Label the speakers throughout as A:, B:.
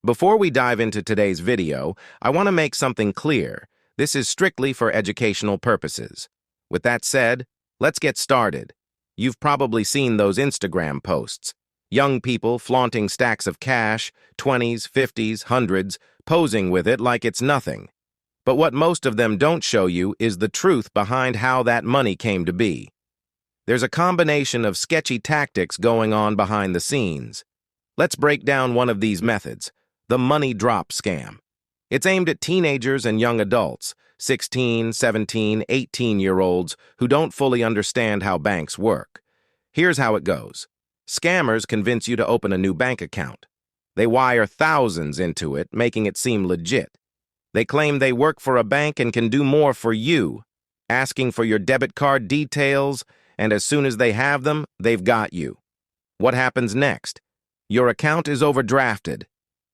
A: Before we dive into today's video, I want to make something clear. This is strictly for educational purposes. With that said, let's get started. You've probably seen those Instagram posts. Young people flaunting stacks of cash, 20s, 50s, hundreds, posing with it like it's nothing. But what most of them don't show you is the truth behind how that money came to be. There's a combination of sketchy tactics going on behind the scenes. Let's break down one of these methods, the money drop scam. It's aimed at teenagers and young adults, 16, 17, 18-year-olds who don't fully understand how banks work. Here's how it goes. Scammers convince you to open a new bank account. They wire thousands into it, making it seem legit. They claim they work for a bank and can do more for you, asking for your debit card details, and as soon as they have them, they've got you. What happens next? Your account is overdrafted.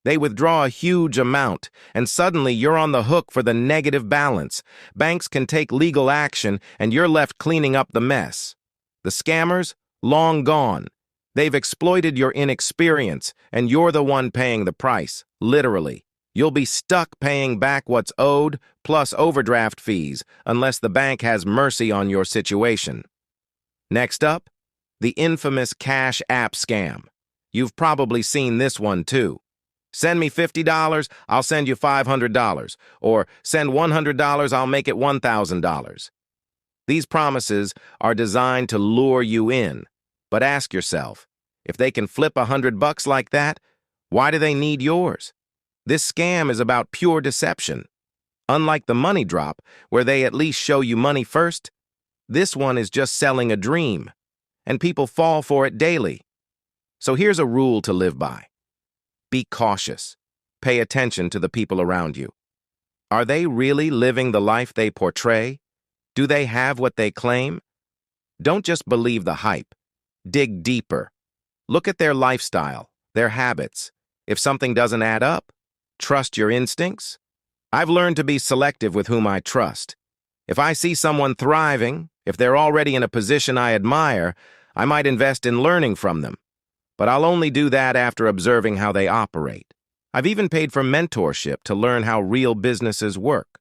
A: They withdraw a huge amount, and suddenly you're on the hook for the negative balance. Banks can take legal action, and you're left cleaning up the mess. The scammers? Long gone. They've exploited your inexperience, and you're the one paying the price, literally. You'll be stuck paying back what's owed, plus overdraft fees, unless the bank has mercy on your situation. Next up, the infamous Cash App scam. You've probably seen this one too. Send me $50, I'll send you $500, or send $100, I'll make it $1,000. These promises are designed to lure you in. But ask yourself, if they can flip $100 like that, why do they need yours? This scam is about pure deception. Unlike the money drop, where they at least show you money first, this one is just selling a dream, and people fall for it daily. So here's a rule to live by. Be cautious. Pay attention to the people around you. Are they really living the life they portray? Do they have what they claim? Don't just believe the hype. Dig deeper. Look at their lifestyle, their habits. If something doesn't add up, trust your instincts. I've learned to be selective with whom I trust. If I see someone thriving, if they're already in a position I admire, I might invest in learning from them. But I'll only do that after observing how they operate. I've even paid for mentorship to learn how real businesses work.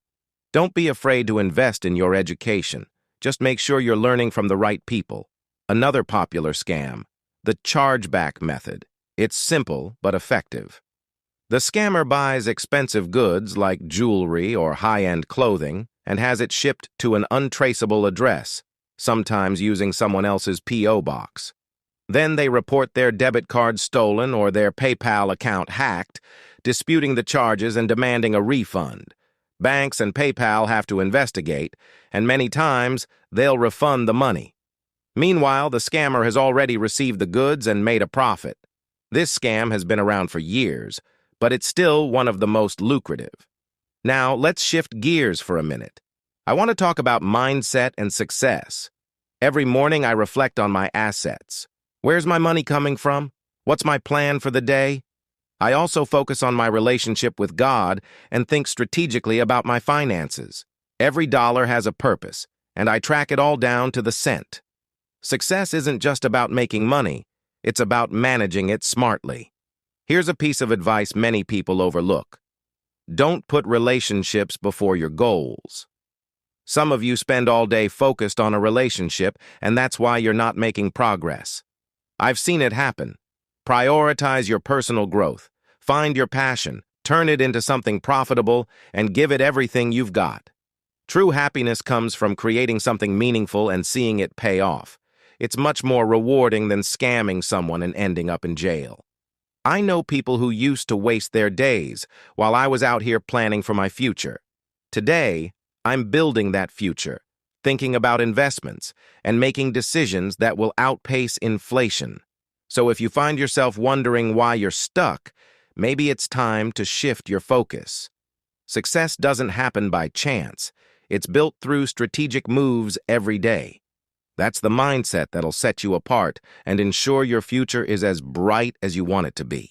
A: Don't be afraid to invest in your education. Just make sure you're learning from the right people. Another popular scam, the chargeback method. It's simple but effective. The scammer buys expensive goods like jewelry or high-end clothing and has it shipped to an untraceable address, sometimes using someone else's P.O. box. Then they report their debit card stolen or their PayPal account hacked, disputing the charges and demanding a refund. Banks and PayPal have to investigate, and many times they'll refund the money. Meanwhile, the scammer has already received the goods and made a profit. This scam has been around for years, but it's still one of the most lucrative. Now, let's shift gears for a minute. I want to talk about mindset and success. Every morning I reflect on my assets. Where's my money coming from? What's my plan for the day? I also focus on my relationship with God and think strategically about my finances. Every dollar has a purpose, and I track it all down to the cent. Success isn't just about making money, it's about managing it smartly. Here's a piece of advice many people overlook. Don't put relationships before your goals. Some of you spend all day focused on a relationship, and that's why you're not making progress. I've seen it happen. Prioritize your personal growth. Find your passion, turn it into something profitable, and give it everything you've got. True happiness comes from creating something meaningful and seeing it pay off. It's much more rewarding than scamming someone and ending up in jail. I know people who used to waste their days while I was out here planning for my future. Today, I'm building that future, thinking about investments, and making decisions that will outpace inflation. So if you find yourself wondering why you're stuck, maybe it's time to shift your focus. Success doesn't happen by chance. It's built through strategic moves every day. That's the mindset that'll set you apart and ensure your future is as bright as you want it to be.